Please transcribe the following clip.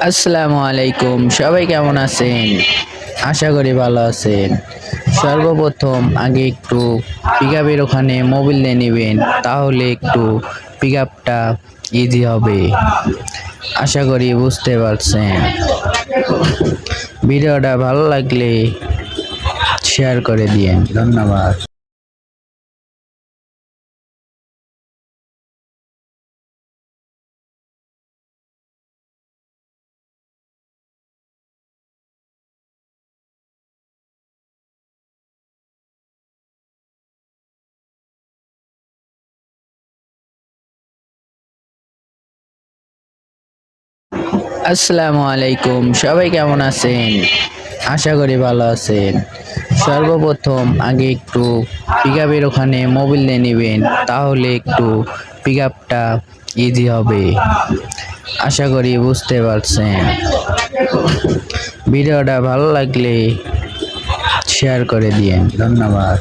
আসসালামু আলাইকুম, সবাই কেমন আছেন? আশা করি ভালো আছেন। সর্বপ্রথম আগে একটু পিকআপের ওখানে মোবিল দিয়ে নেবেন, তাহলে একটু পিকআপটা ইজি হবে। আশা করি বুঝতে পারছেন। ভিডিওটা ভালো লাগলে শেয়ার করে দিয়েন। ধন্যবাদ। আসসালামু আলাইকুম, সবাই কেমন আছেন? আশা করি ভালো আছেন। সর্বপ্রথম আগে একটু পিকআপের ওখানে মোবিল দিয়ে নেবেন, তাহলে একটু পিকআপটা ইজি হবে। আশা করি বুঝতে পারছেন। ভিডিওটা ভালো লাগলে শেয়ার করে দিয়েন। ধন্যবাদ।